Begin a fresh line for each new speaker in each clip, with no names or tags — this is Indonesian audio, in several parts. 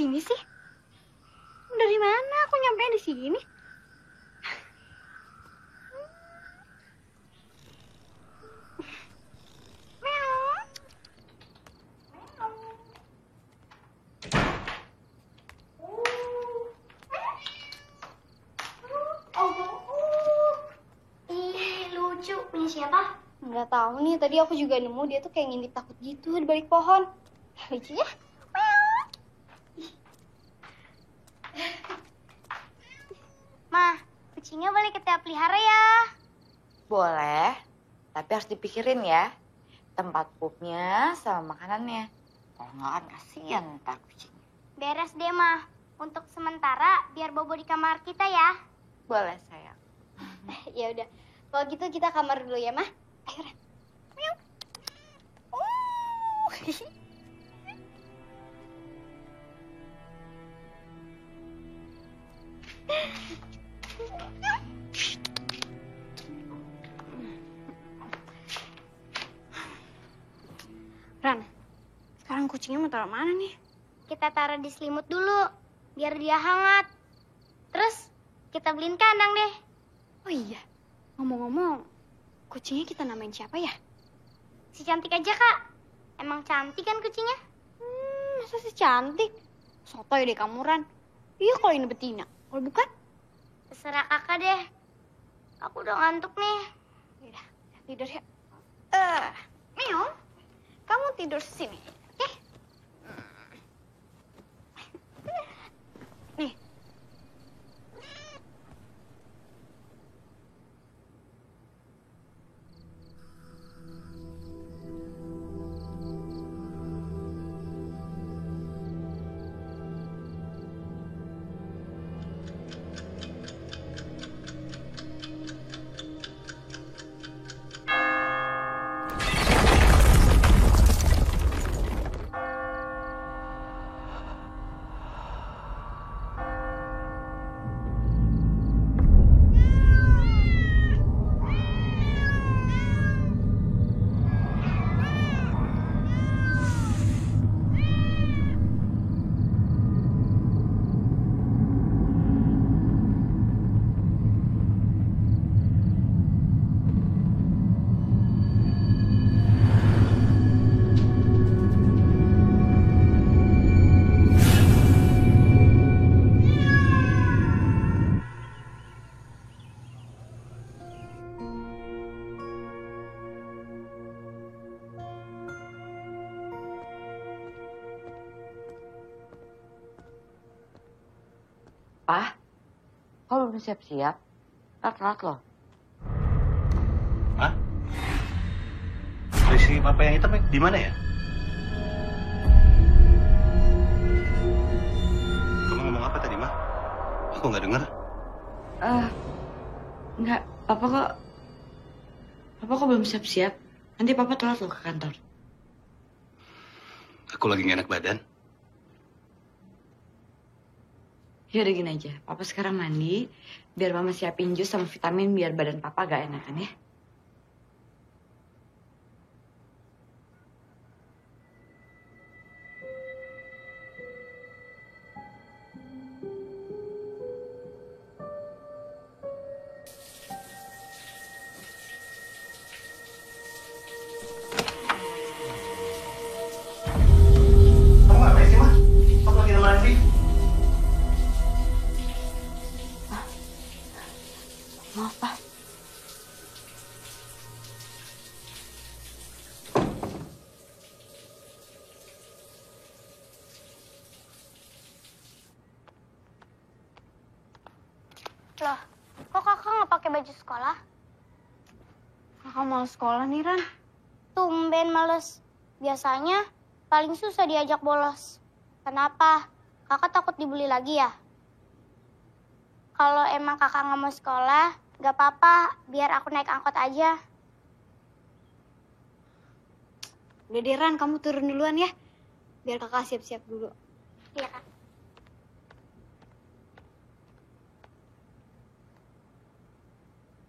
sini sih? Dari mana aku nyampe di sini?
Lucu, punya siapa?
Nggak tahu nih, tadi aku juga nemu dia tuh kayak ngintip takut gitu di balik pohon. Lucu ya?
Ma, kucingnya boleh kita pelihara ya?
Boleh, tapi harus dipikirin ya. Tempat pupnya sama makanannya. Kalau nggak kan kasihan ntar kucingnya.
Beres deh, Ma. Untuk sementara, biar Bobo di kamar kita ya.
Boleh sayang.
Ya udah, kalau gitu kita kamar dulu ya, Mah. Ayo, Ren. Miau. Ran, sekarang kucingnya mau taruh mana nih?
Kita taruh di selimut dulu, biar dia hangat. Terus, kita beliin kandang deh.
Oh iya, ngomong-ngomong, kucingnya kita namain siapa ya?
Si cantik aja, Kak. Emang cantik kan kucingnya?
Masa sih cantik? Sotoy deh kamu, Ran. Iya kalau ini betina, kalau bukan?
Terserah kakak deh. Aku udah ngantuk nih.
Yaudah, tidur ya. Miau, kamu tidur sini, oke? Nih.
Pak, kok belum siap-siap? Telat loh.
Hah? Si Papa yang hitam di mana ya? Kamu ngomong apa tadi, Ma? Aku nggak dengar.
Enggak, Papa kok belum siap-siap? Nanti Papa telat loh ke kantor.
Aku lagi nggak enak badan.
Ya udah gini aja, Papa sekarang mandi, biar Mama siapin jus sama vitamin biar badan Papa gak enakan ya.
Kamu ngapain sih, Ma? Kamu lagi mandi?
Maaf, Pak.
Loh, kok kakak nggak pakai baju sekolah?
Kakak mau sekolah nih, Ran.
Tumben males. Biasanya paling susah diajak bolos. Kenapa? Kakak takut dibully lagi ya? Kalau emang kakak nggak mau sekolah, nggak apa-apa. Biar aku naik angkot aja.
Udah deh, Ran, kamu turun duluan ya. Biar kakak siap-siap dulu.
Iya, Kak.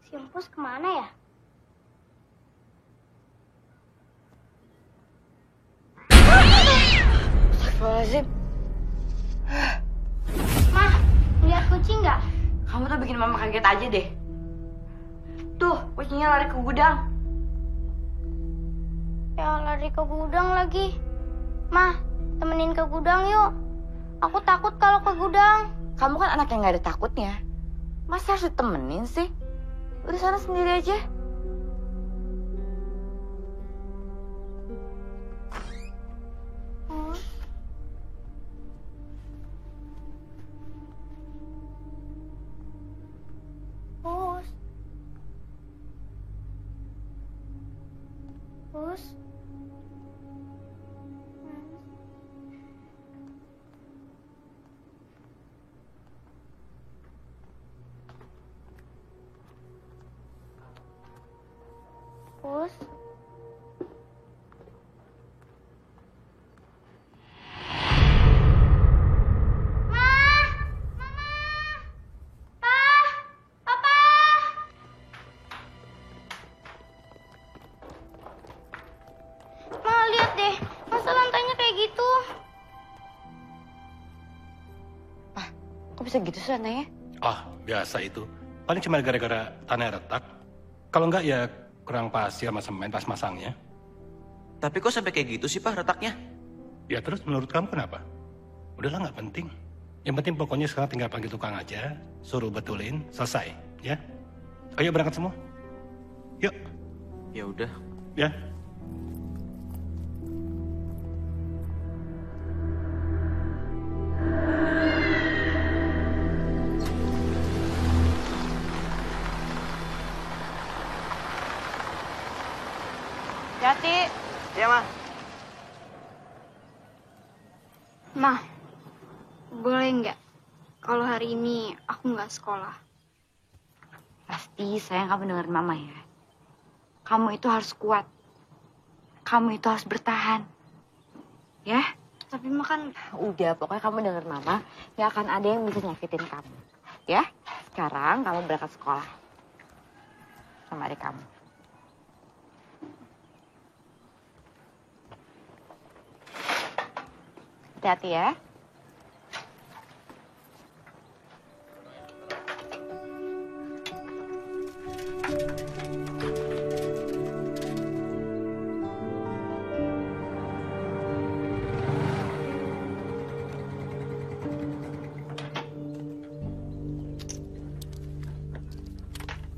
Si Empus kemana ya?
Astagfirullahaladzim. bikin mama kaget aja deh. Tuh, kucingnya lari ke gudang.
Ya lari ke gudang lagi. Mah, temenin ke gudang yuk. Aku takut kalau ke gudang.
Kamu kan anak yang gak ada takutnya. Masa harus ditemenin sih? Udah sana sendiri aja.
Us. Us. Us. Ma, lihat deh. Masa lantainya kayak gitu?
Kok bisa gitu sih anaknya?
Ah, biasa itu. Paling cuma gara-gara tanah retak. Kalau enggak ya kurang pasir sama semen pas masangnya.
Tapi kok sampai kayak gitu sih Pak retaknya?
Ya terus menurut kamu kenapa? Udahlah nggak penting. Yang penting pokoknya sekarang tinggal panggil tukang aja, suruh betulin, selesai, ya. Ayo berangkat semua. Yuk,
Ya udah.
ya.
Hati.
Iya, Ma.
Mah, boleh nggak kalau hari ini aku nggak sekolah?
Pasti sayang kamu dengerin mama ya. Kamu itu harus kuat. Kamu itu harus bertahan. Ya?
Tapi mah kan
Udah, pokoknya kamu dengerin mama. Gak akan ada yang bisa nyakitin kamu. Ya? Sekarang kamu berangkat sekolah. Sama adik kamu. Hati-hati ya.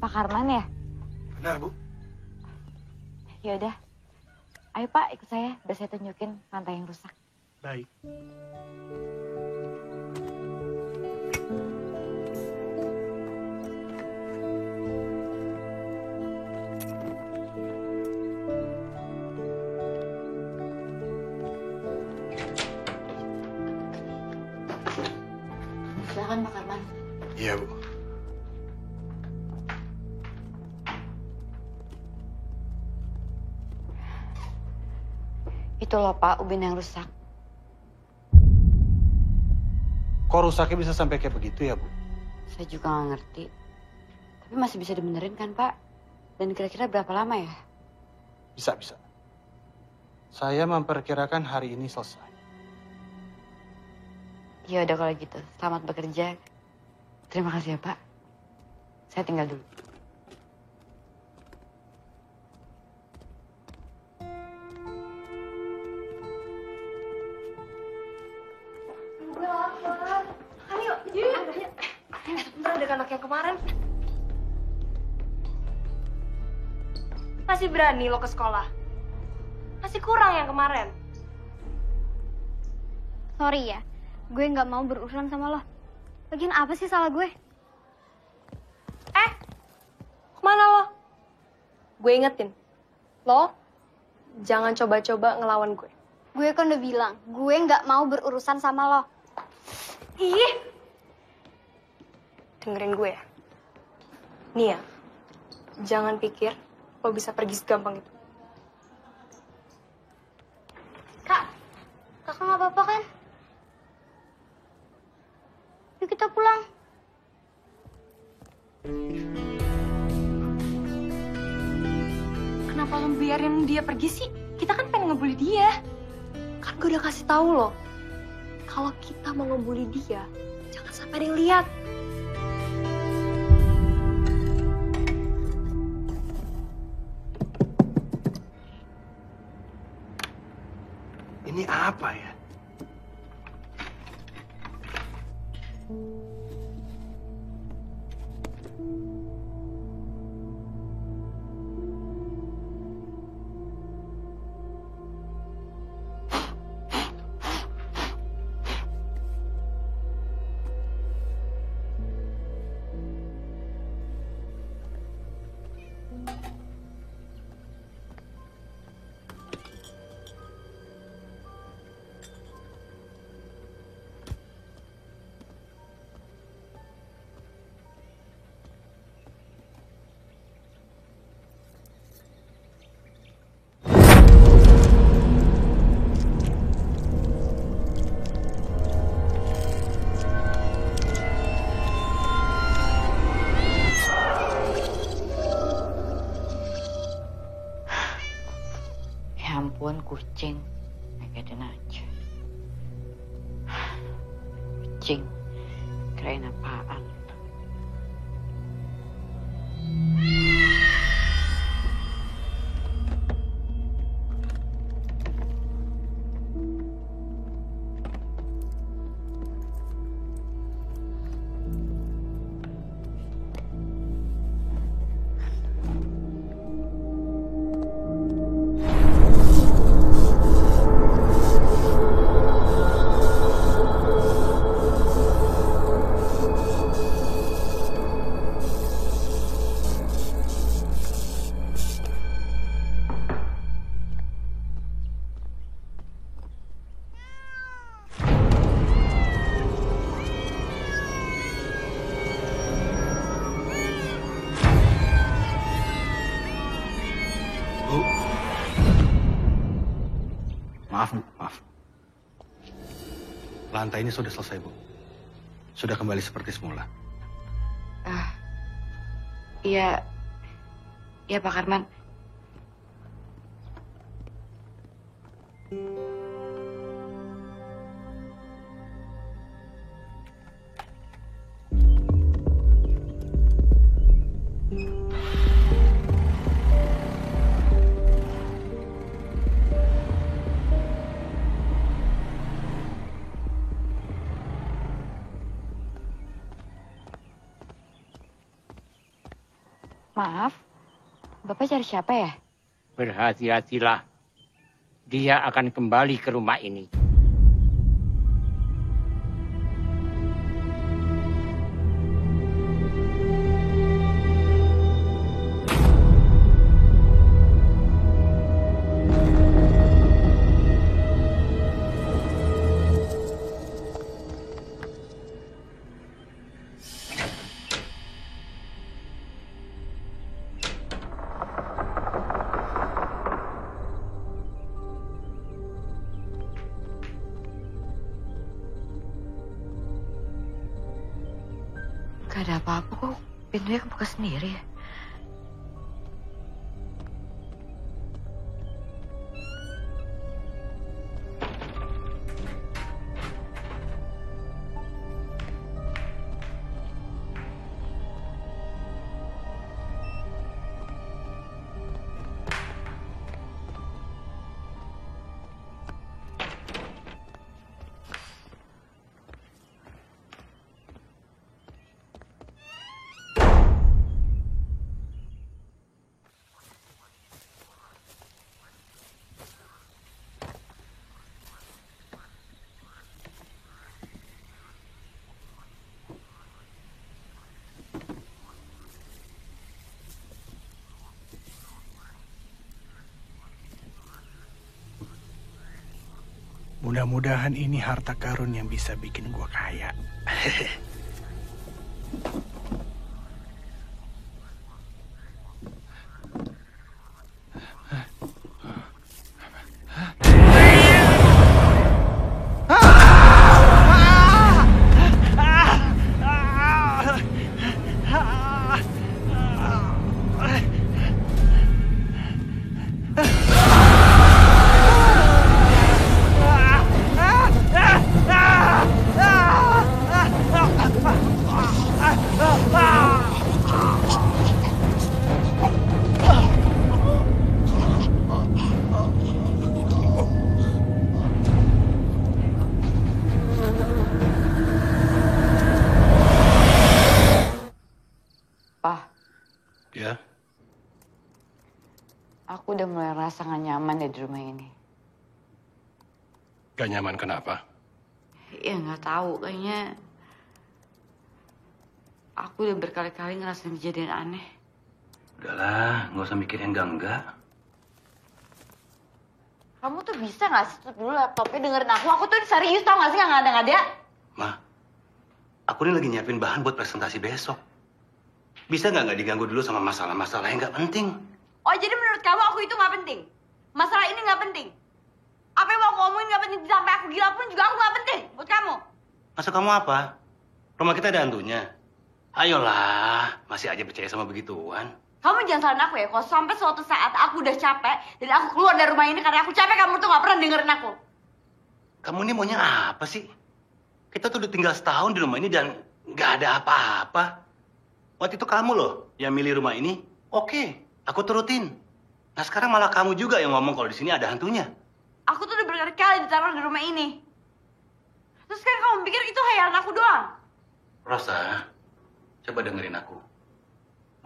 Pak Karman ya?
Benar, Bu.
Ya udah. Ayo Pak, ikut saya. Biar saya tunjukin lantai yang rusak.
Baik.
Silakan Pak Karman.
Iya, Bu.
Itu loh Pak, ubin yang rusak.
Kok rusaknya bisa sampai kayak begitu ya, Bu?
Saya juga nggak ngerti. Tapi masih bisa dibenerin kan Pak? Dan kira-kira berapa lama ya?
Bisa. Saya memperkirakan hari ini selesai.
Ya udah kalau gitu, selamat bekerja. Terima kasih ya Pak. Saya tinggal dulu.
Anak yang kemarin. Masih berani lo ke sekolah? Masih kurang yang kemarin.
sorry ya, gue nggak mau berurusan sama lo. Lagian apa sih salah gue?
Kemana lo? Gue ingetin. Lo jangan coba-coba ngelawan gue.
Gue kan udah bilang, gue nggak mau berurusan sama lo.
Ih! Dengerin gue ya. Nih ya, jangan pikir lo bisa pergi segampang itu.
Kak, kakak nggak apa-apa kan? Yuk kita pulang.
Kenapa lo biarin dia pergi sih? Kita kan pengen ngebully dia. Kan gue udah kasih tahu lo, kalau kita mau ngebully dia, jangan sampai ada yang lihat.
Ya ampun, kucing. Ngegedein aja. Kucing. Kirain apaan.
Bu. Maaf, Bu. Maaf. Lantai ini sudah selesai, Bu. Sudah kembali seperti semula.
Iya. Iya, Pak Karman. Maaf, Bapak cari siapa ya?
Berhati-hatilah. Dia akan kembali ke rumah ini.
Gak ada apa-apa kok. Pintunya kebuka sendiri ya.
Mudah-mudahan ini harta karun yang bisa bikin gua kaya.
Aku udah mulai rasa gak nyaman deh di rumah ini.
Gak nyaman kenapa?
Ya nggak tahu, kayaknya aku udah berkali-kali ngerasain kejadian aneh.
Udahlah, nggak usah mikirin enggak.
Kamu tuh bisa nggak sih tutup dulu laptopnya dengerin aku? Aku tuh serius tau nggak sih nggak ngada-ngada?
Ma, aku ini lagi nyiapin bahan buat presentasi besok. Bisa nggak diganggu dulu sama masalah-masalah yang nggak penting?
Oh jadi menurut kamu aku itu nggak penting? Masalah ini nggak penting? Apa yang mau aku ngomongin nggak penting sampai aku gila pun juga aku nggak penting buat kamu?
Maksud kamu apa? Rumah kita ada hantunya. Ayolah, masih aja percaya sama begituan.
Kamu jangan salahin aku ya, kalau sampai suatu saat aku udah capek dan aku keluar dari rumah ini karena aku capek, kamu tuh nggak pernah dengerin aku.
Kamu ini maunya apa sih? Kita tuh udah tinggal setahun di rumah ini dan nggak ada apa-apa. Waktu itu kamu loh yang milih rumah ini. Oke, aku turutin. Nah sekarang malah kamu juga yang ngomong kalau di sini ada hantunya.
Aku tuh udah berkali-kali ditaruh di rumah ini. Terus sekarang kamu pikir itu hayalan aku doang?
Rosa, coba dengerin aku.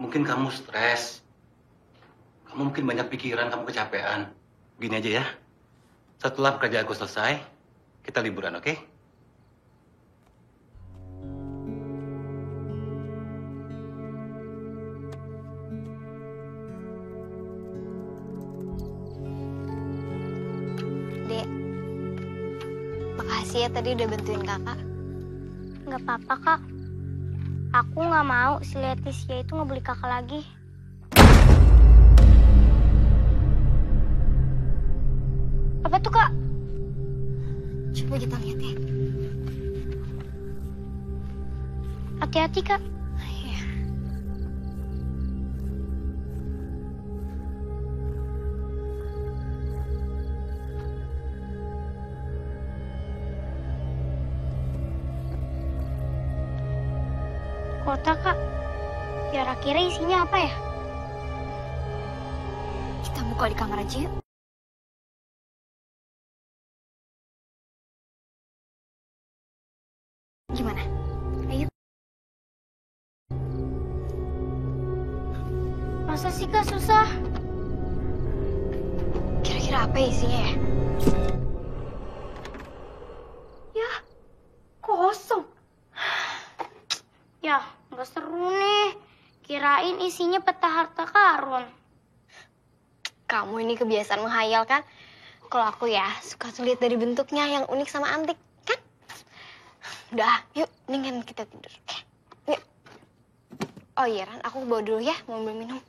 Mungkin kamu stres. Kamu mungkin banyak pikiran, kamu kecapean. Gini aja ya. Setelah pekerjaanku selesai, kita liburan, oke?
Dek, makasih ya tadi udah bantuin kakak. Nggak apa-apa, Kak. Aku nggak mau si Leticia itu ngebeli kakak lagi. Apa tuh, Kak? Coba kita lihat ya. Hati-hati, Kak. Iya. Kotak, Kak. Kira-kira isinya apa ya? Kita buka di kamar aja yuk. Gimana? Ayo. Masa sih, Kak, susah? Kira-kira apa isinya ya? Ya, kosong. Ya, nggak seru nih. Kirain isinya peta harta karun.
Kamu ini kebiasaan menghayal kan? Kalau aku ya suka sulit dari bentuknya yang unik sama antik, kan? Udah, yuk, mendingan kita tidur. Yuk. Oh iya, Ran, aku bawa dulu ya, mau ambil minum.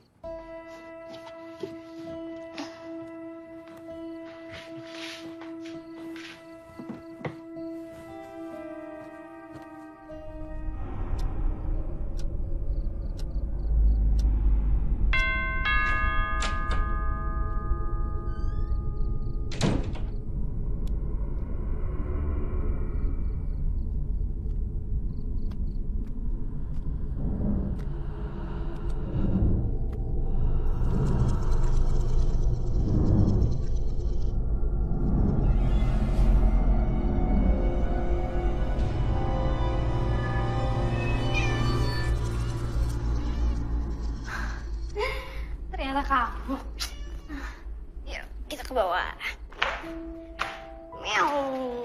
Ternyata kamu. Yuk, kita ke bawah. Meow.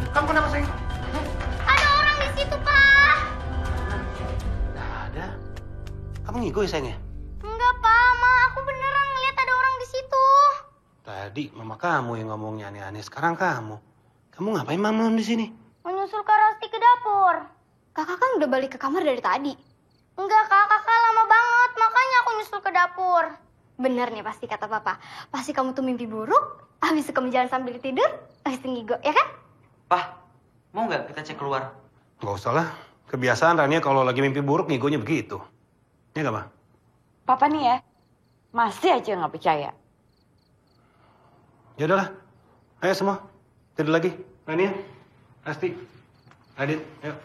Kamu kenapa, sayang?
Ada orang di situ, Pak.
Nggak ada. Kamu ngigo ya, sayang ya?
Enggak, Pak. Ma, aku beneran ngeliat ada orang di situ.
Tadi mama kamu yang ngomongnya aneh-aneh. Sekarang kamu. Kamu ngapain malam di sini?
Menyusul Kak Rasti ke dapur.
Kakak kan udah balik ke kamar dari tadi.
Enggak, Kak. Kakak lama banget. Makanya aku nyusul ke dapur.
Bener nih pasti kata papa. Pasti kamu tuh mimpi buruk, habis itu kamu jalan sambil tidur, habis itu ngigo, ya kan?
Pah, mau nggak kita cek keluar?
Nggak usah lah. Kebiasaan Rania kalau lagi mimpi buruk ngigonya begitu. Ya nggak, Ma?
Papa nih ya, masih aja nggak percaya.
Ya udahlah. Ayo semua, tidur lagi. Rania, Asti, Adit, ayo.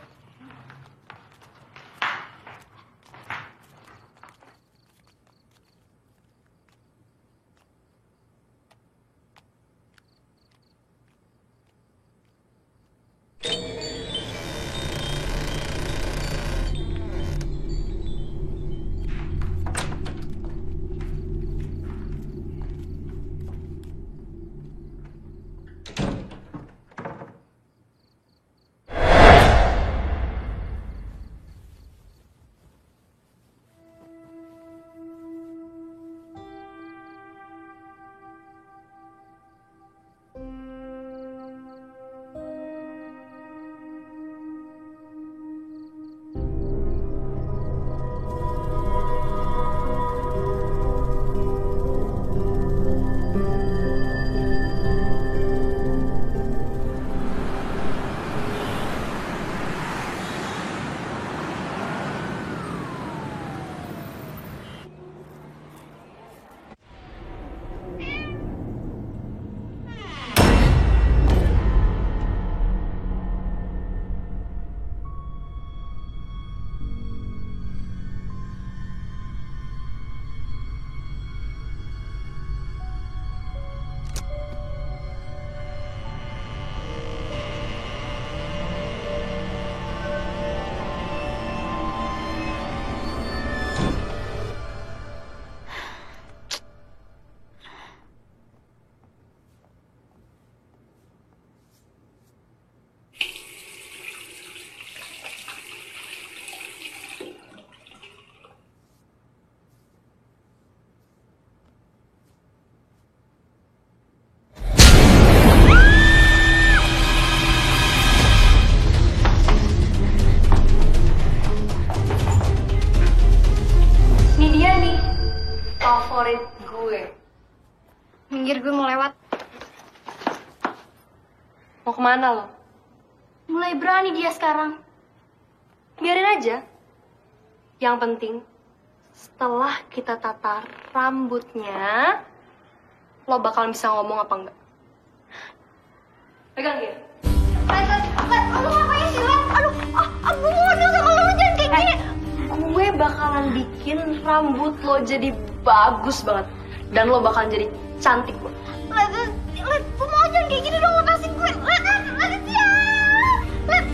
Favorit gue.
Minggir, gue mau lewat.
Mau kemana lo?
Mulai berani dia sekarang.
Biarin aja. Yang penting, setelah kita tata rambutnya, lo bakal bisa ngomong apa enggak. Pegang dia.
Lu ngapain sih, Let? Aduh, gue mau ngomong sama lu, jangan kayak gini.
Gue bakalan bikin rambut lo jadi bagus banget. Dan lo bakalan jadi cantik banget.
Let, gue mau jangan kayak gini dong, lepasin gue. Let, ya. Let.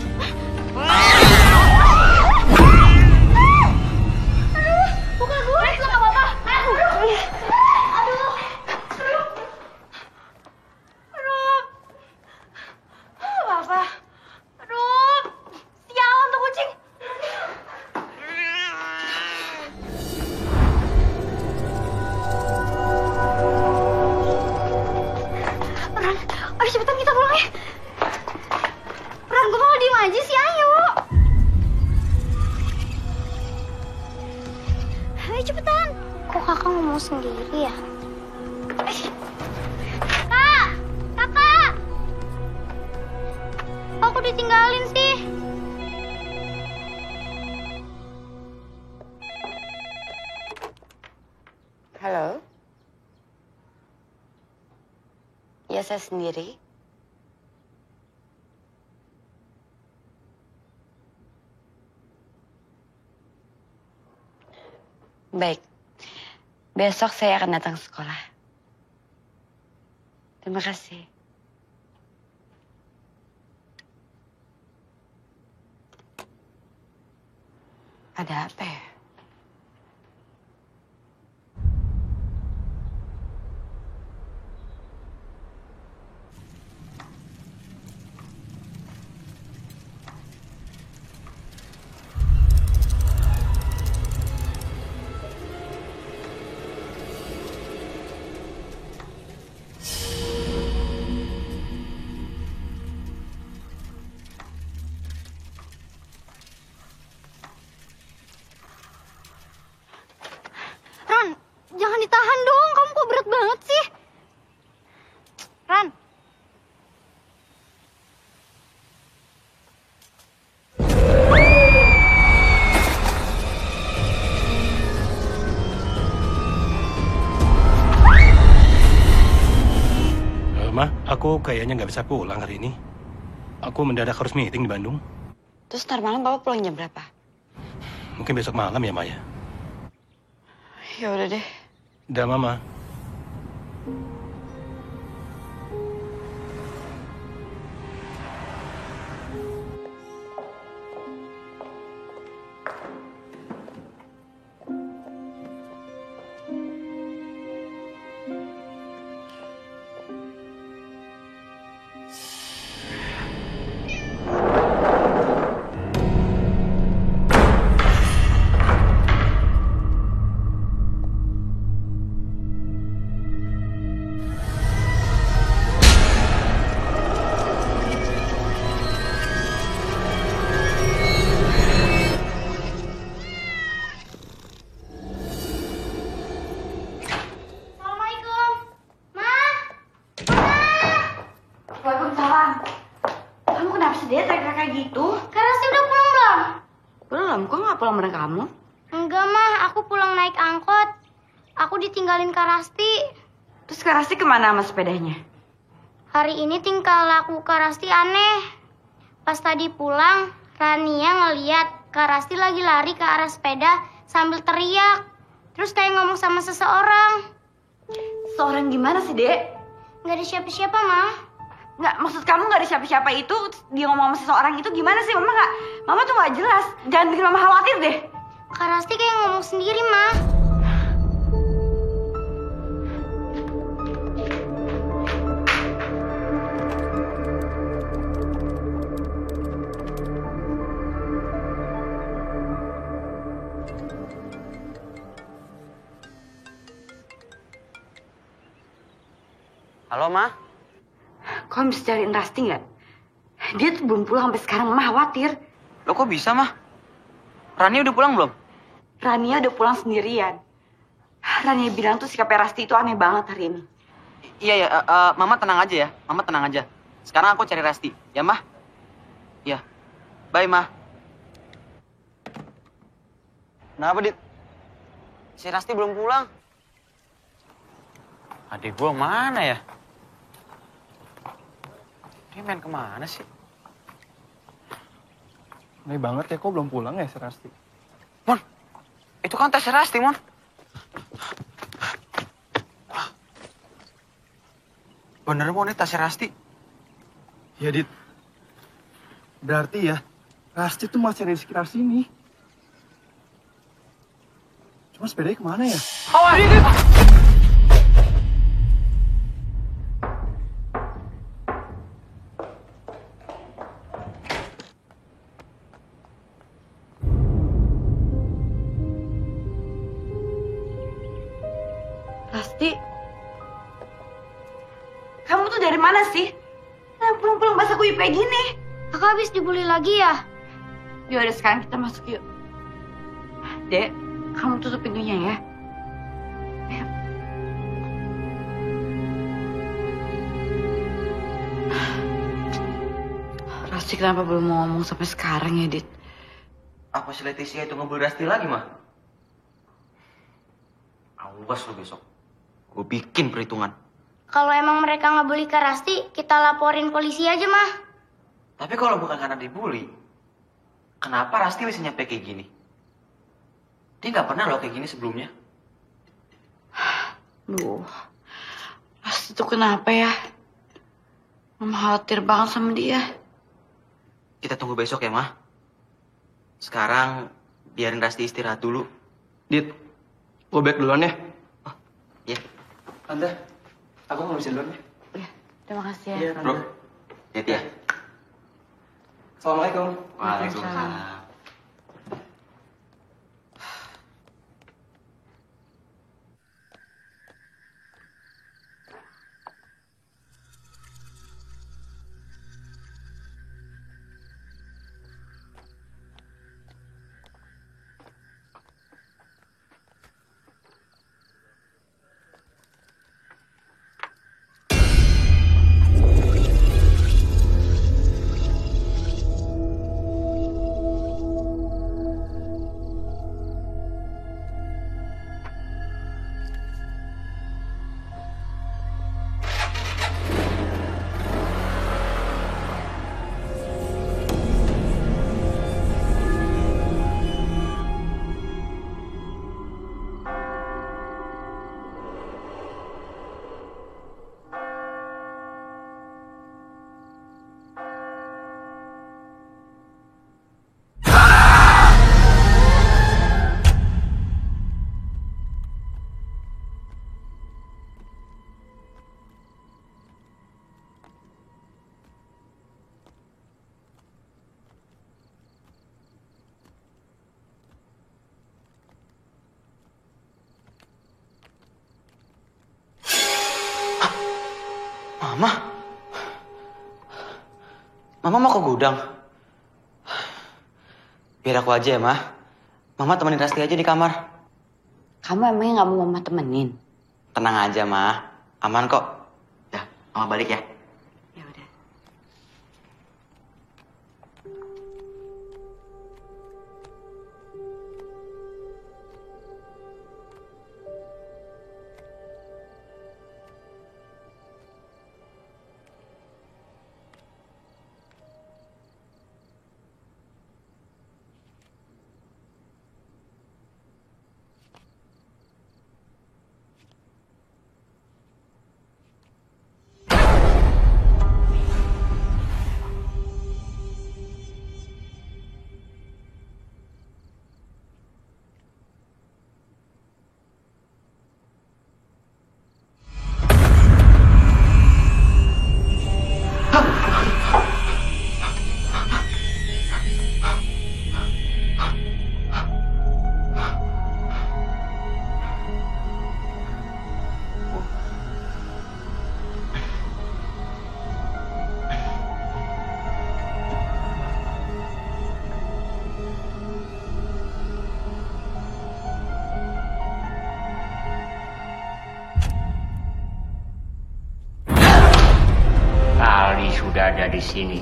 Aduh, bukan gue. Let, lo gak apa-apa. Aduh. Apa? Aduh, sialan tuh kucing. Ran, ayo cepetan kita pulang ya. Ran, gue mau diem aja sih, ayo. Ayo cepetan. Kok kakak ngomong sendiri ya? Kakak! Aku ditinggalin sih.
Halo? Ya, saya sendiri. Baik. Besok saya akan datang ke sekolah. Terima kasih. Ada apa ya?
Ran, jangan ditahan dong. Kamu kok berat banget sih? Ran.
Ma, Aku kayaknya nggak bisa pulang hari ini. Aku mendadak harus meeting di Bandung.
Terus ntar malam Bapak pulang jam berapa?
Mungkin besok malam ya, Maya.
Ya udah deh.
Udah, Mama.
Assalamualaikum. Ma.
Waalaikumsalam. Kamu kenapa sih dia teriak kayak gitu?
Kak Rasti udah pulang belum?
Belum, kok nggak pulang bareng kamu?
Enggak, Mah. Aku pulang naik angkot. Aku ditinggalin Kak Rasti.
Terus Kak Rasti kemana sama sepedanya?
Hari ini tingkah laku Kak Rasti aneh. Pas tadi pulang, Rania ngeliat Kak Rasti lagi lari ke arah sepeda sambil teriak. Terus kayak ngomong sama seseorang.
Seorang gimana sih, Dek?
Nggak ada siapa-siapa, Mah.
Nggak, maksud kamu nggak ada siapa-siapa itu, dia ngomong sama seseorang itu gimana sih? Mama tuh nggak jelas. Jangan bikin Mama khawatir deh.
Kak Rasti kayak ngomong sendiri, Mah.
Halo, Ma?
Kamu bisa cariin Rasti nggak? Dia tuh belum pulang sampai sekarang, Mama khawatir.
Lo kok bisa, Ma? Rani udah pulang belum?
Rania udah pulang sendirian. Rania bilang tuh sikapnya Rasti itu aneh banget hari ini.
Iya, Mama tenang aja ya. Mama tenang aja. Sekarang aku cari Rasti. Ya, Ma? Iya. Bye, Ma. Kenapa, Dit? Si Rasti belum pulang. Adik gua mana ya? Dia main kemana sih?
Aneh banget ya, kok belum pulang ya si Rasti?
Mon, itu kan tas Rasti, Mon. Bener, Mon, ini tas Rasti.
Ya, Dit. Berarti ya, Rasti tuh masih ada di sekitar sini. Cuma sepedanya kemana ya?
Awas!
Rasti, kamu tuh dari mana sih? Nah, pulang-pulang basah kuyup kayak gini.
Kakak habis dibully lagi ya?
Yaudah, sekarang kita masuk yuk. Dek, kamu tutup pintunya ya. Ayo. Rasti kenapa belum mau ngomong sampai sekarang ya, Dit?
Apa si Leticia itu ngebully Rasti lagi, Ma? Awas lo besok. Gue bikin perhitungan.
Kalau emang mereka ngebully Kak Rasti, kita laporin polisi aja, Mah.
Tapi kalau bukan karena dibully, kenapa Rasti bisa nyampe kayak gini? Dia nggak pernah loh kayak gini sebelumnya.
Duh, Rasti tuh kenapa ya? Mama khawatir banget sama dia.
Kita tunggu besok ya, Mah. Sekarang biarin Rasti istirahat dulu.
Dit, gue back duluan ya.
Oh, iya.
Tante, aku mau bisa duluan ya.
Ya, terima kasih ya.
Iya,
Bro,
Tante.
hati ya.
Assalamualaikum.
Waalaikumsalam. Mama? Mama mau ke gudang? Biar aku aja ya, Ma. Mama temenin Rasti aja di kamar.
Kamu emangnya nggak mau mama temenin?
Tenang aja, Ma. Aman kok. Ya, Mama balik ya.
Ya udah.
Ali sudah ada di sini.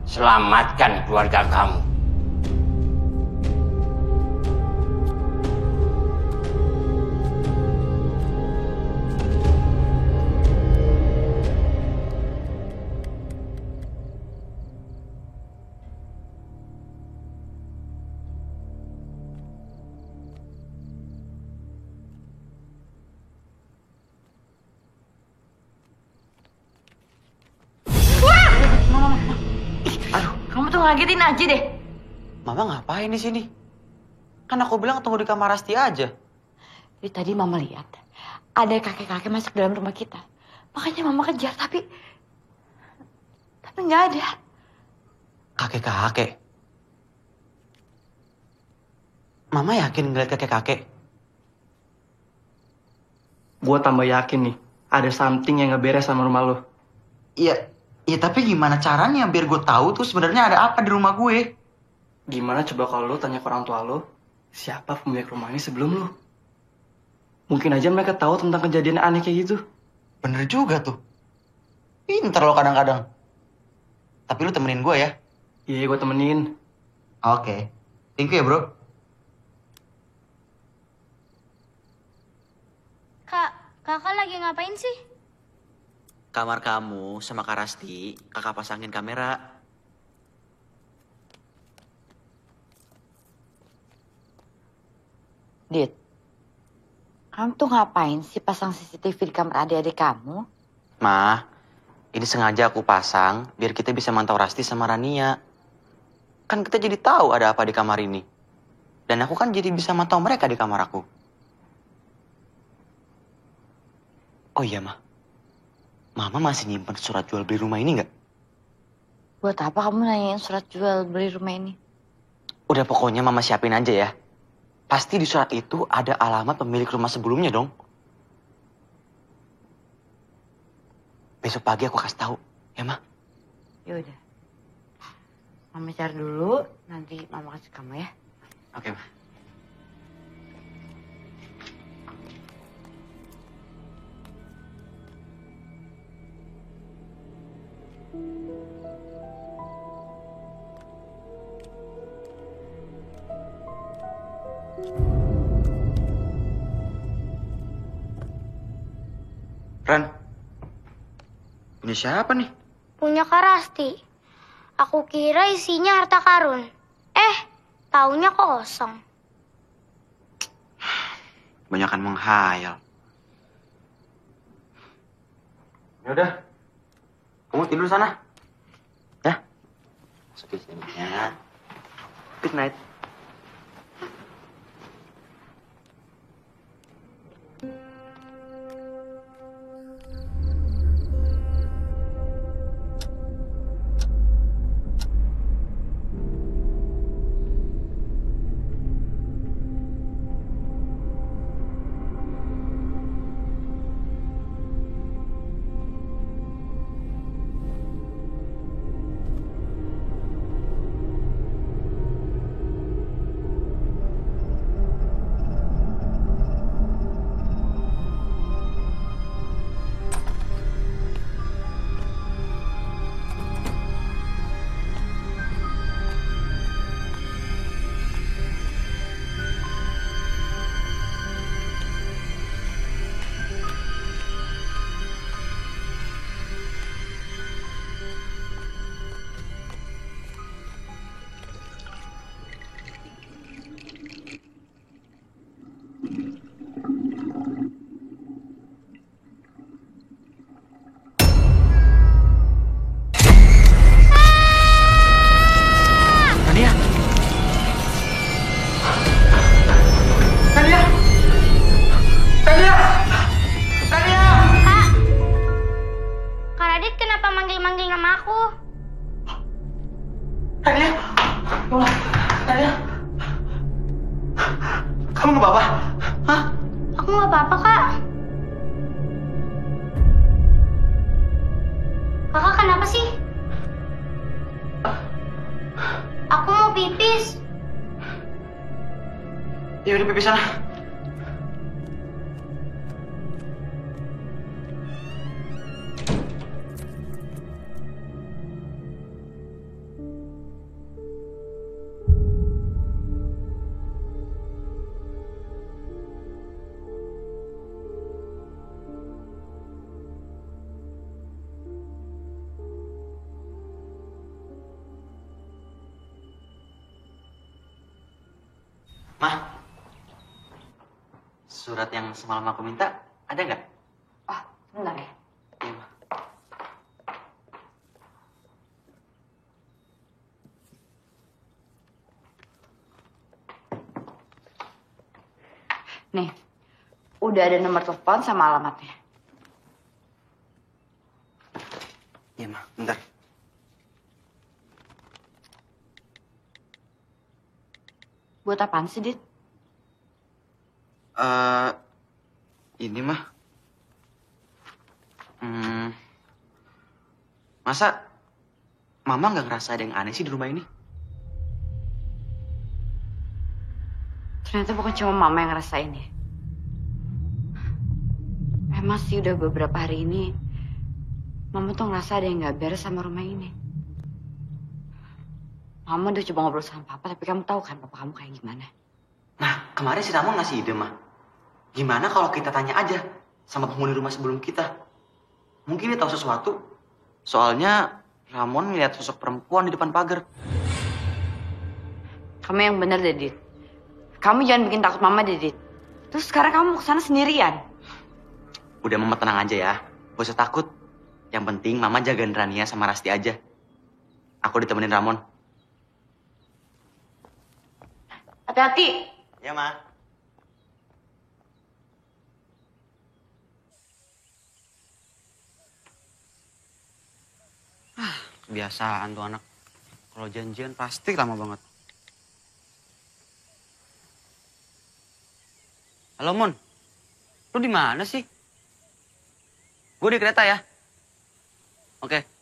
Selamatkan keluarga kamu.
Kamu tuh ngagetin aja deh.
Mama ngapain di sini? Kan aku bilang tunggu di kamar Rasti aja.
Jadi tadi mama lihat ada kakek-kakek masuk dalam rumah kita. Makanya mama kejar tapi nggak ada.
Kakek-kakek? Mama yakin ngeliat kakek-kakek?
Gue tambah yakin nih, ada something yang nggak beres sama rumah lo.
Iya, tapi gimana caranya biar gue tahu tuh sebenarnya ada apa di rumah gue?
Gimana coba kalau lo tanya ke orang tua lo, siapa pemilik rumah ini sebelum lo? Mungkin aja mereka tahu tentang kejadian aneh kayak gitu.
Bener juga tuh. Pinter lo kadang-kadang. Tapi lo temenin gue ya?
Iya, gue temenin.
Oke. Thank you ya, bro.
Kak, kakak lagi ngapain sih?
Kamar kamu sama Kak Rasti, kakak pasangin kamera.
Dit, kamu tuh ngapain sih pasang CCTV di kamar adik-adik kamu?
Ma, ini sengaja aku pasang biar kita bisa mantau Rasti sama Rania. Kan kita jadi tahu ada apa di kamar ini. Dan aku kan jadi bisa mantau mereka di kamar aku. Oh iya, Ma. Mama masih nyimpen surat jual beli rumah ini nggak?
Buat apa kamu nanyain surat jual beli rumah ini?
Udah pokoknya Mama siapin aja ya. Pasti di surat itu ada alamat pemilik rumah sebelumnya dong. Besok pagi aku kasih tahu, ya Ma?
Ya udah. Mama cari dulu, nanti Mama kasih kamu ya.
Oke, Ma. Ran, punya siapa nih?
Punya Kak Rasti. Aku kira isinya harta karun. Taunya kosong.
Banyakan menghayal. Ya udah, kamu tidur sana. Ya, masuk ke sini ya. Good night. Hah?
Aku nggak apa-apa, Kak. Kakak kenapa sih? Aku mau pipis.
Ya udah pipis sana. Mah, surat yang semalam aku minta ada nggak?
Oh, sebentar ya.
Iya, Mah.
Nih, udah ada nomor telepon sama alamatnya.
Iya, Mah. Bentar.
Buat apaan sih, Dit?
Ini mah. Masa Mama nggak ngerasa ada yang aneh sih di rumah ini?
Ternyata bukan cuma Mama yang ngerasain ya. Emang sih udah beberapa hari ini Mama tuh ngerasa ada yang nggak beres sama rumah ini. Mama udah coba ngobrol sama Papa, tapi kamu tahu kan Papa kamu kayak gimana.
Nah, kemarin si Ramon ngasih ide, Mah. Gimana kalau kita tanya aja sama penghuni rumah sebelum kita? Mungkin dia tahu sesuatu. Soalnya Ramon ngeliat sosok perempuan di depan pagar.
Kamu yang bener deh, Dit. Kamu jangan bikin takut Mama deh, Dit. Terus sekarang kamu kesana sendirian.
Udah, Mama tenang aja ya. Gak usah takut. Yang penting Mama jagain Rania sama Rasti aja. Aku ditemenin Ramon.
Hati-hati.
Ya, Ma. Kebiasaan tuh anak. Kalau janjian pasti lama banget. Halo, Mon. Lu di mana sih? Gue di kereta ya. Oke.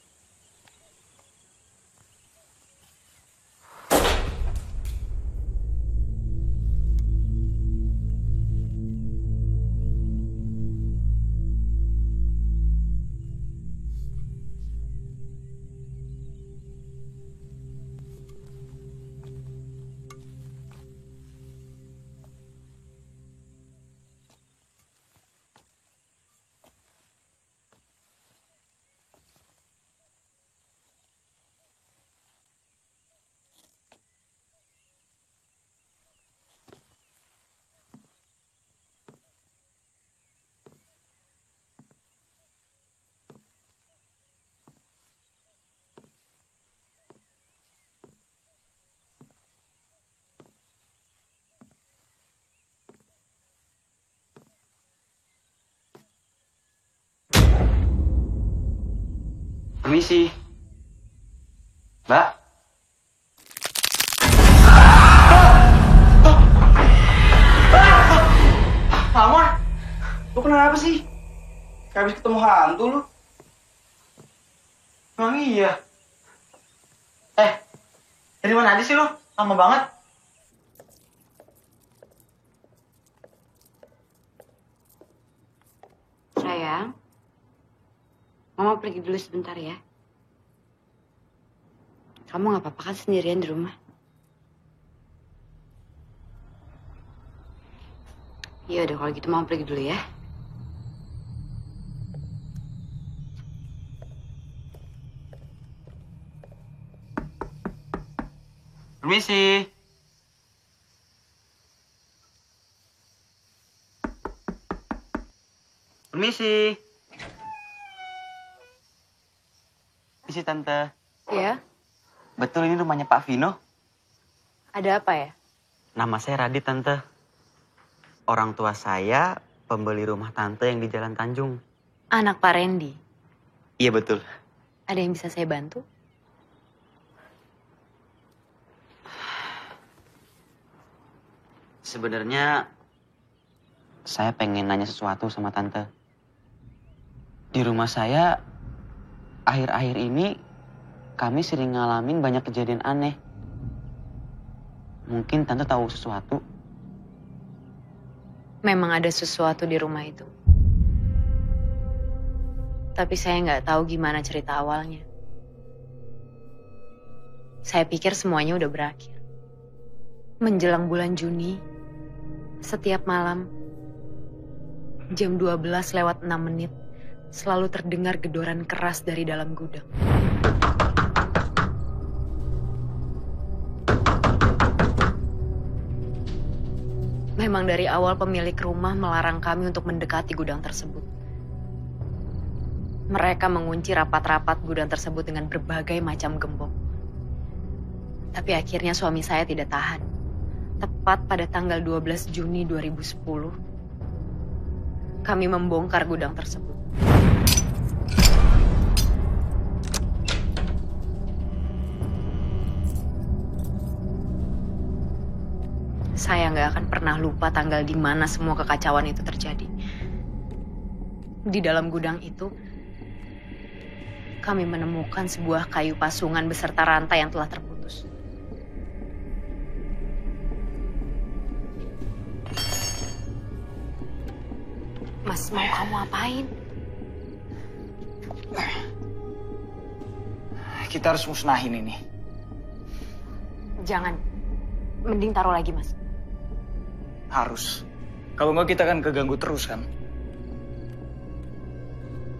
Permisi. Mbak.
Ramon, lu kenapa sih? Kayak habis ketemu hantu lu.
Emang iya. Dari mana aja sih lu? Lama banget.
Sayang, Mama pergi dulu sebentar ya. Kamu nggak apa-apa kan sendirian di rumah? Iya udah kalau gitu Mama pergi dulu ya.
Permisi. Permisi. Permisi, Tante.
Ya,
Betul ini rumahnya Pak Vino?
ada apa ya?
Nama saya Radit, Tante. Orang tua saya pembeli rumah Tante yang di Jalan Tanjung.
Anak Pak Randy.
Iya, betul.
Ada yang bisa saya bantu?
Sebenarnya saya pengen nanya sesuatu sama Tante. Di rumah saya, akhir-akhir ini kami sering ngalamin banyak kejadian aneh. Mungkin Tante tahu sesuatu.
Memang ada sesuatu di rumah itu. Tapi saya nggak tahu gimana cerita awalnya. Saya pikir semuanya udah berakhir. Menjelang bulan Juni, setiap malam, jam 12:06, selalu terdengar gedoran keras dari dalam gudang. Memang dari awal pemilik rumah melarang kami untuk mendekati gudang tersebut. Mereka mengunci rapat-rapat gudang tersebut dengan berbagai macam gembok. Tapi akhirnya suami saya tidak tahan. Tepat pada tanggal 12 Juni 2010, kami membongkar gudang tersebut. Saya nggak akan pernah lupa tanggal di mana semua kekacauan itu terjadi. Di dalam gudang itu, kami menemukan sebuah kayu pasungan beserta rantai yang telah terputus. Mas, mau kamu apain?
Kita harus musnahin ini.
Jangan. Mending taruh lagi, Mas.
Harus. Kalau nggak kita kan keganggu terus kan.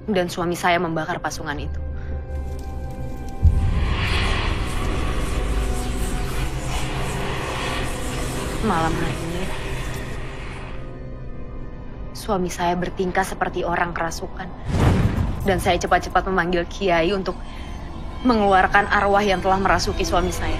Dan suami saya membakar pasungan itu. Malam hari ini, suami saya bertingkah seperti orang kerasukan. Dan saya cepat-cepat memanggil Kiai untuk mengeluarkan arwah yang telah merasuki suami saya.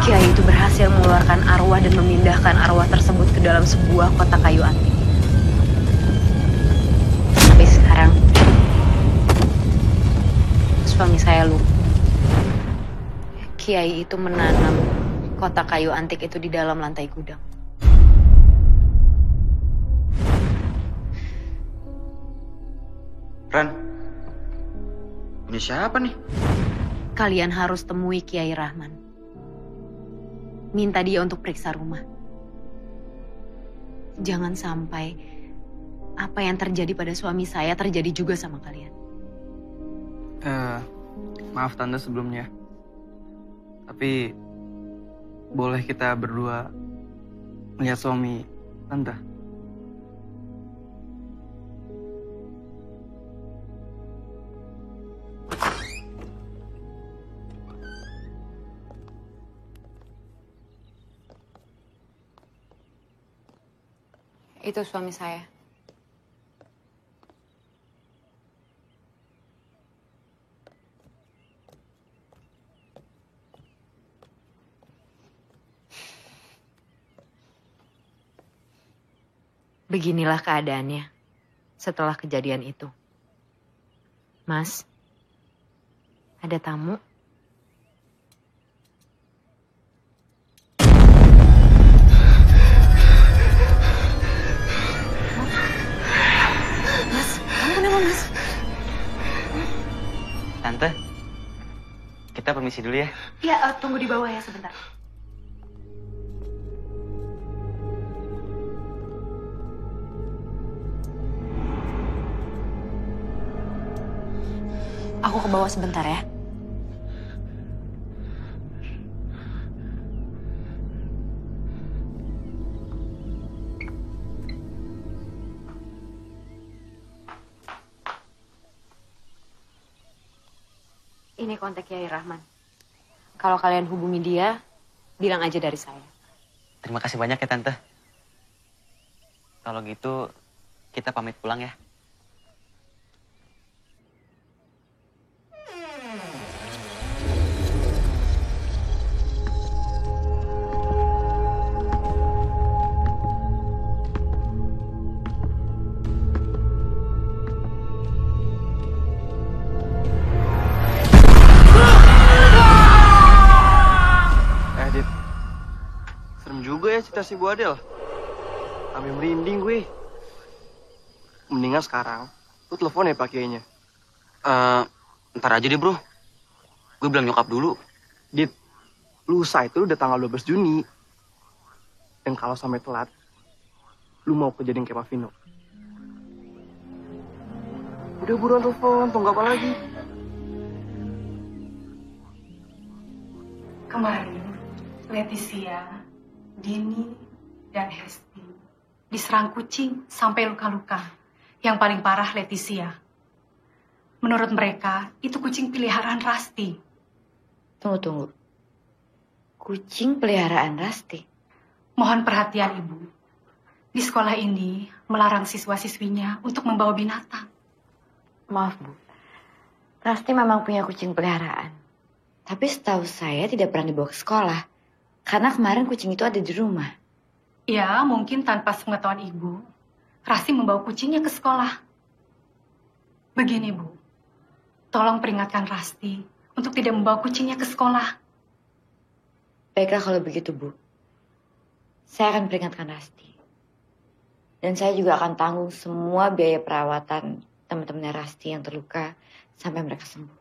Kiai itu berhasil mengeluarkan arwah dan memindahkan arwah tersebut ke dalam sebuah kotak kayu antik. Tapi sekarang, suami saya lupa. Kiai itu menanam kotak kayu antik itu di dalam lantai gudang.
Ran, ini siapa nih?
Kalian harus temui Kiai Rahman. Minta dia untuk periksa rumah. Jangan sampai apa yang terjadi pada suami saya terjadi juga sama kalian.
Maaf Tante sebelumnya. Tapi boleh kita berdua melihat suami Tante?
Itu suami saya. Beginilah keadaannya setelah kejadian itu. Mas, ada tamu?
Tante, kita permisi dulu ya.
Ya, tunggu di bawah ya sebentar. Aku ke bawah sebentar ya. Ini kontak Kiai Rahman. Kalau kalian hubungi dia, bilang aja dari saya.
Terima kasih banyak ya Tante. Kalau gitu, kita pamit pulang ya.
ya cerita si Bu Adel. Sampai merinding gue. Mendingan sekarang lu telepon ya pakainya.
Ntar aja deh bro. Gue bilang nyokap dulu.
Dit, lusa itu udah tanggal 12 Juni. Dan kalau sampai telat, lu mau kejadian kayak Pak Vino. Udah buruan telepon, tunggu apa lagi?
Kemarin, Leticia, Dini, dan Hesti diserang kucing sampai luka-luka. Yang paling parah Leticia. Menurut mereka, itu kucing peliharaan Rasti.
Tunggu. Kucing peliharaan Rasti?
Mohon perhatian Ibu. Di sekolah ini melarang siswa-siswinya untuk membawa binatang.
Maaf Bu, Rasti memang punya kucing peliharaan. Tapi setahu saya tidak pernah dibawa ke sekolah. Karena kemarin kucing itu ada di rumah.
Ya, mungkin tanpa sepengetahuan Ibu, Rasti membawa kucingnya ke sekolah. Begini Bu, tolong peringatkan Rasti untuk tidak membawa kucingnya ke sekolah.
Baiklah kalau begitu Bu. Saya akan peringatkan Rasti. Dan saya juga akan tanggung semua biaya perawatan teman-temannya Rasti yang terluka sampai mereka sembuh.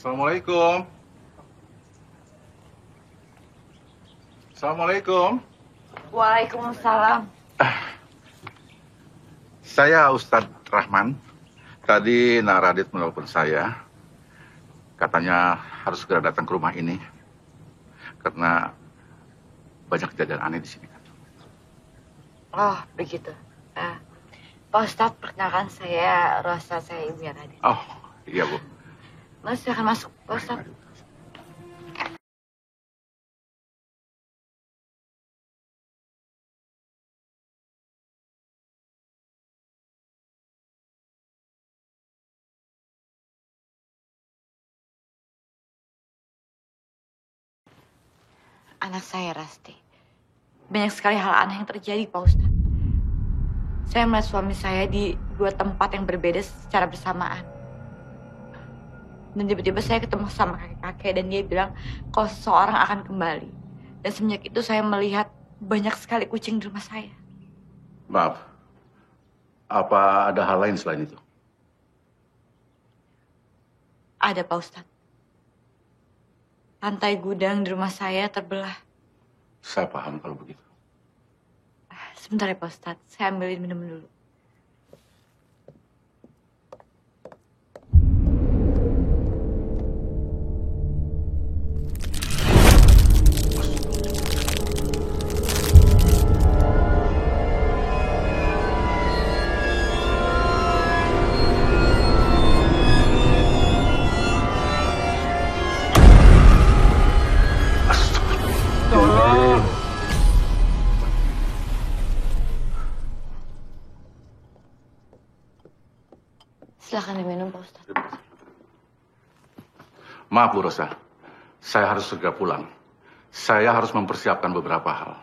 Assalamualaikum. Assalamualaikum.
Waalaikumsalam.
Saya Ustadz Rahman. Tadi Nak Radit menelpon saya. Katanya harus segera datang ke rumah ini. Karena banyak kejadian aneh di sini.
Oh, begitu. Pak Ustadz, perkenalkan saya Rosa, saya ibunya Radit.
Oh, iya Bu.
Mas, silahkan masuk, Pak Ustadz. Anak saya, Rasti. Banyak sekali hal aneh yang terjadi, Pak Ustadz. Saya melihat suami saya di dua tempat yang berbeda secara bersamaan. Dan tiba-tiba saya ketemu sama kakek-kakek dan dia bilang kalau seseorang akan kembali. Dan semenjak itu saya melihat banyak sekali kucing di rumah saya.
Maaf. Apa ada hal lain selain itu?
Ada, Pak Ustadz. Lantai gudang di rumah saya terbelah.
Saya paham kalau begitu.
Sebentar ya, Pak Ustadz. Saya ambilin minum dulu. Silahkan diminum, Pak Ustadz.
Maaf Bu Rosa, saya harus segera pulang. Saya harus mempersiapkan beberapa hal.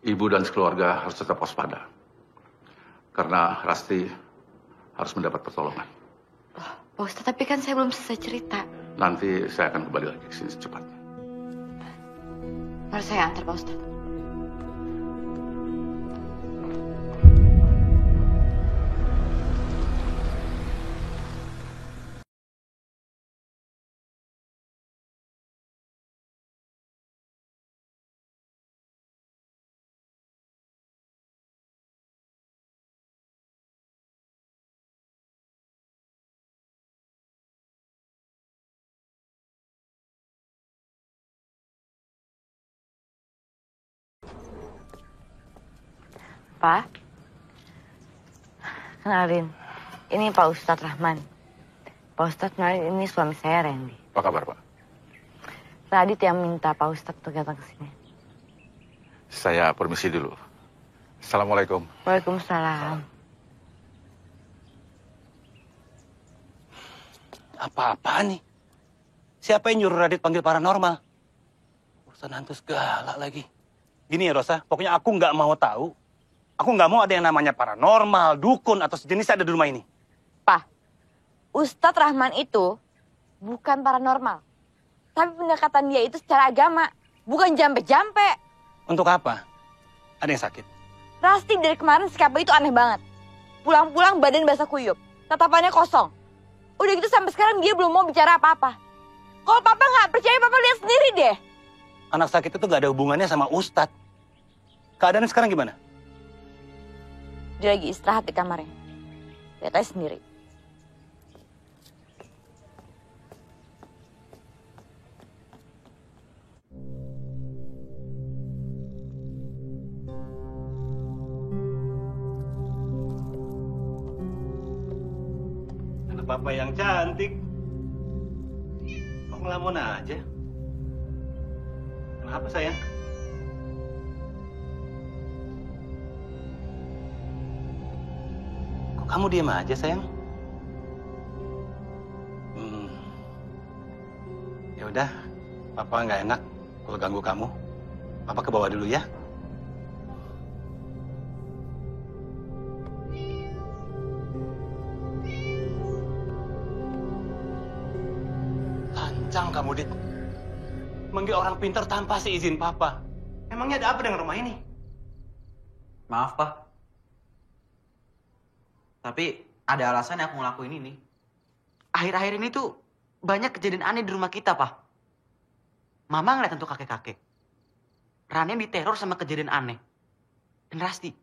Ibu dan sekeluarga harus tetap waspada. Karena Rasti harus mendapat pertolongan.
Oh, Pak Ustadz, tapi kan saya belum selesai cerita.
Nanti saya akan kembali lagi ke sini secepatnya.
Harus saya antar, Pak Ustadz. Pak, kenalin,
Ini Pak Ustadz Rahman. Pak Ustadz, kenalin ini suami saya, Randy.
Apa kabar, Pak?
Radit yang minta Pak Ustadz untuk datang ke sini.
Saya permisi dulu. Assalamualaikum.
Waalaikumsalam.
Apa-apaan nih? Siapa yang nyuruh Radit panggil paranormal? Urusan hantu segala lagi. Gini ya Rosa, pokoknya aku nggak mau tahu. Aku nggak mau ada yang namanya paranormal, dukun, atau sejenis ada di rumah ini.
Pak, Ustadz Rahman itu bukan paranormal. Tapi pendekatan dia itu secara agama, bukan jampe-jampe.
Untuk apa? Ada yang sakit?
Rasti dari kemarin sikapnya itu aneh banget. Pulang-pulang badan basah kuyup, tatapannya kosong. Udah gitu sampai sekarang dia belum mau bicara apa-apa. Kalau Papa nggak percaya, Papa lihat sendiri deh.
Anak sakit itu nggak ada hubungannya sama Ustadz. Keadaannya sekarang gimana?
Dia lagi istirahat di kamarnya. Lihat aja sendiri.
Anak papa yang cantik. Kok ngelamun aja? Kenapa sayang? Kamu diam aja, sayang. Ya udah, Papa nggak enak kalau ganggu kamu. Papa ke bawah dulu ya. Lancang kamu, Dit. Manggil orang pintar tanpa seizin Papa. Emangnya ada apa dengan rumah ini?
Maaf, Pak. Tapi ada alasan yang aku ngelakuin ini. Akhir-akhir ini tuh banyak kejadian aneh di rumah kita, Pak. Mama ngeliat untuk kakek-kakek. Rani diteror sama kejadian aneh. Dan Rasti.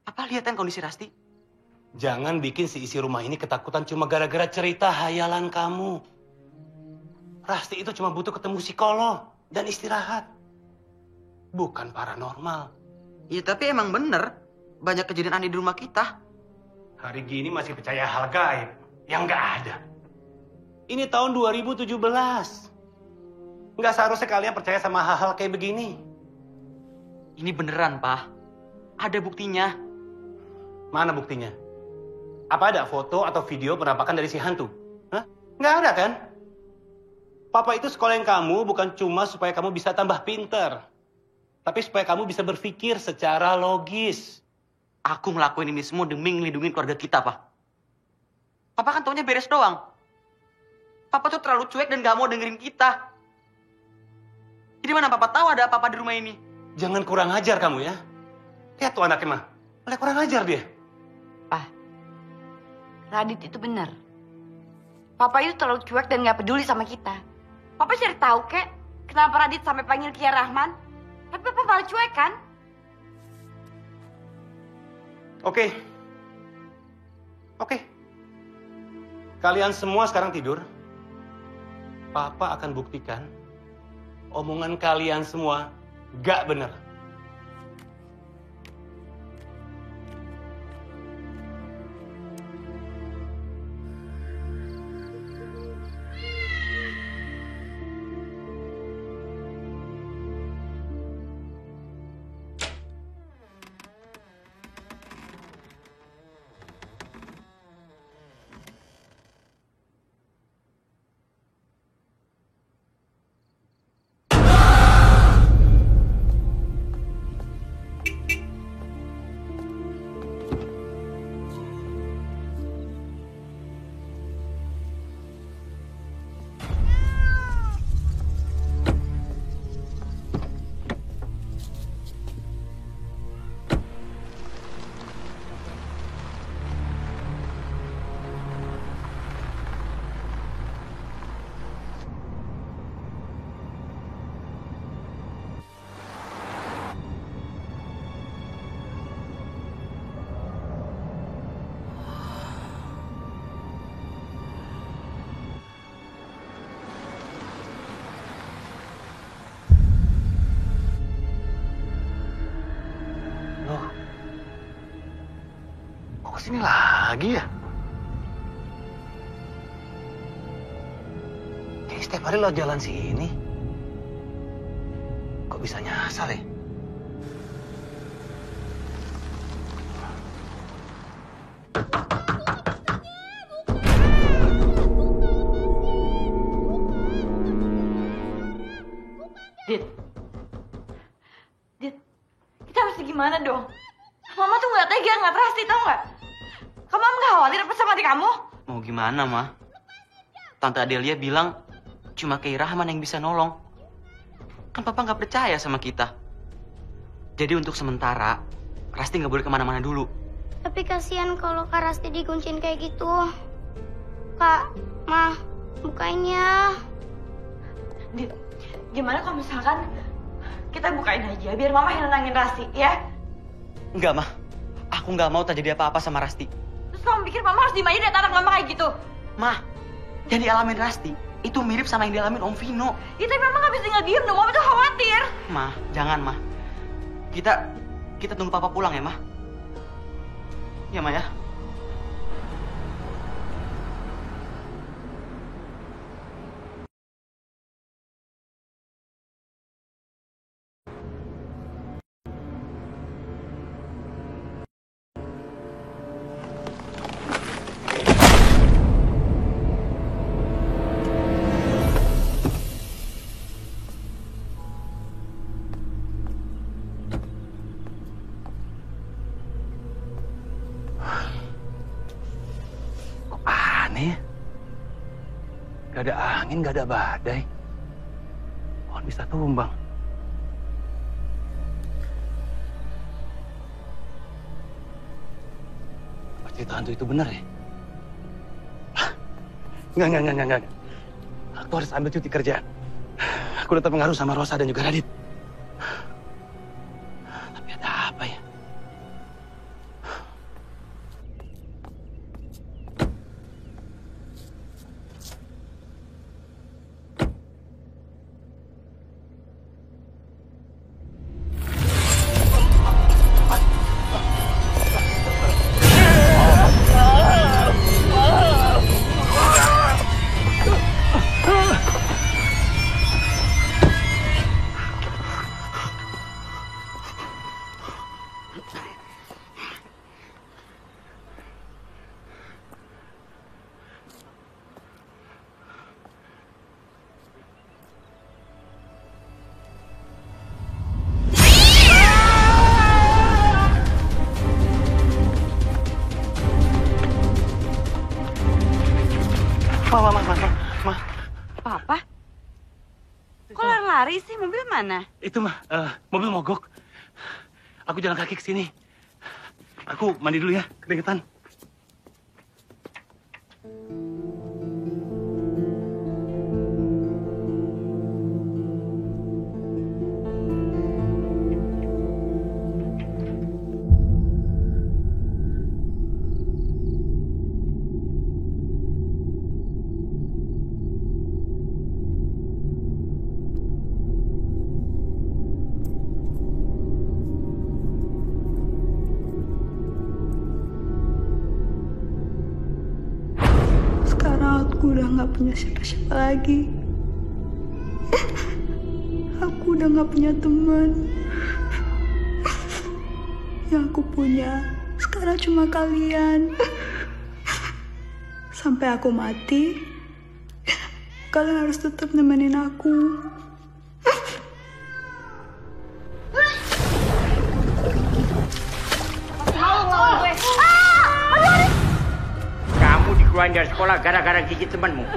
Papa lihat kan kondisi Rasti?
Jangan bikin si isi rumah ini ketakutan cuma gara-gara cerita hayalan kamu. Rasti itu cuma butuh ketemu psikolog dan istirahat. Bukan paranormal.
Iya, tapi emang bener. Banyak kejadian aneh di rumah kita.
Hari gini masih percaya hal gaib yang nggak ada. Ini tahun 2017. Nggak seharusnya kalian percaya sama hal-hal kayak begini.
Ini beneran, Pak. Ada buktinya.
Mana buktinya? Apa ada foto atau video penampakan dari si hantu? Hah? Nggak ada kan? Papa itu sekolahin kamu bukan cuma supaya kamu bisa tambah pinter. Tapi supaya kamu bisa berpikir secara logis.
Aku ngelakuin ini semua demi ngelindungin keluarga kita, Pak. Papa kan taunya beres doang. Papa tuh terlalu cuek dan gak mau dengerin kita. Jadi mana Papa tahu ada apa-apa di rumah ini?
Jangan kurang ajar kamu ya. Lihat tuh anaknya mah. Malah kurang ajar dia.
Pak, Radit itu benar. Papa itu terlalu cuek dan gak peduli sama kita. Papa cari tahu, kek, kenapa Radit sampai panggil Kia Rahman. Tapi Papa malah cuek kan?
Oke. Kalian semua sekarang tidur. Papa akan buktikan omongan kalian semua gak benar. Loh, kok kesini lagi ya? setiap hari lo jalan sini. Kok bisa nyasar ya?
Dit, kita harus gimana dong? Mama tuh nggak tega, nggak trusty, tau nggak? Kamu nggak khawatir apa sama adik kamu?
Mau gimana, Ma? Tante Adelia bilang cuma Kei Rahman yang bisa nolong. Kan Papa nggak percaya sama kita. Jadi untuk sementara, Rasti nggak boleh kemana-mana dulu.
Tapi kasihan kalau Kak Rasti dikuncin kayak gitu. Kak, Ma, bukainnya.
Dit, gimana kalau misalkan kita bukain aja biar Mama yang nenangin Rasti, ya?
Enggak, Ma. Aku nggak mau terjadi apa-apa sama Rasti.
Terus kamu pikir Mama harus diem aja liat anak Mama kayak gitu?
Ma, yang dialamin Rasti itu mirip sama yang dialamin Om Vino.
Ya tapi Mama nggak bisa tinggal diem dong, Mama tuh khawatir.
Ma, jangan, Ma. Kita tunggu Papa pulang ya, Ma. Ya, Ma ya.
Gak ada angin, gak ada badai. Pohon bisa tumbang. Apa cerita hantu itu benar ya? Enggak. Aku harus ambil cuti kerja. Aku udah terpengaruh sama Rosa dan juga Radit. Tapi ada apa ya? Ma.
Papa? Kok lari-lari sih? Mobil mana?
Itu mah, mobil mogok. Aku jalan kaki ke sini. Aku mandi dulu ya, keringetan.
Aku udah gak punya siapa-siapa lagi. Aku udah gak punya teman. Yang aku punya sekarang cuma kalian. Sampai aku mati, kalian harus tetap nemenin aku.
Dikeluarin dari sekolah gara-gara gigit temanmu.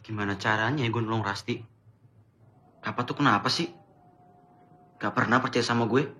Gimana caranya gue nolong Rasti? Papa tuh kenapa sih? Gak pernah percaya sama gue?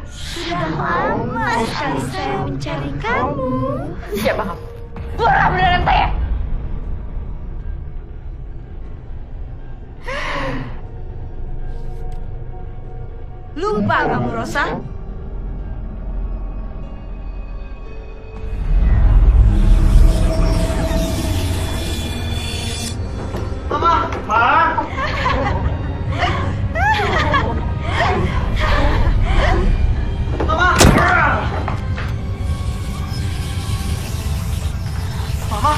Sudah lama sekali saya mencari kamu.
Siapa kamu? Keluar beneran saya!
Lupa kamu, Rosa?
Mama! Ma! Mama! Mama!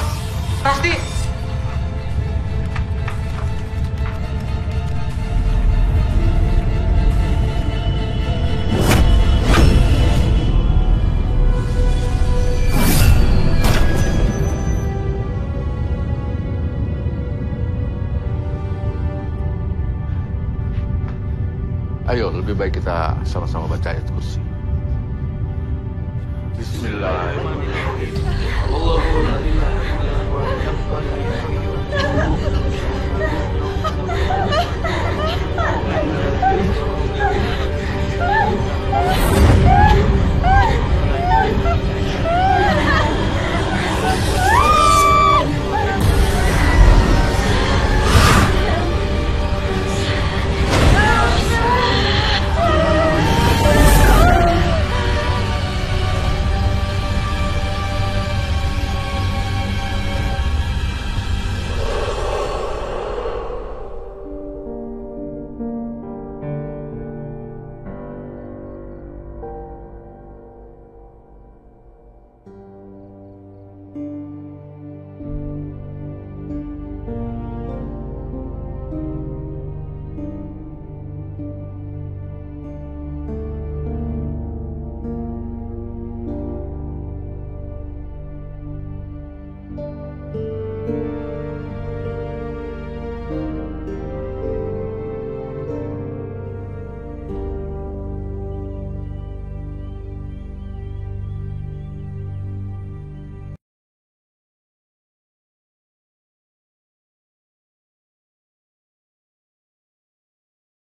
Rasti!
Ayo, lebih baik kita sama-sama baca ayat kursi. Bismillahirrahmanirrahim.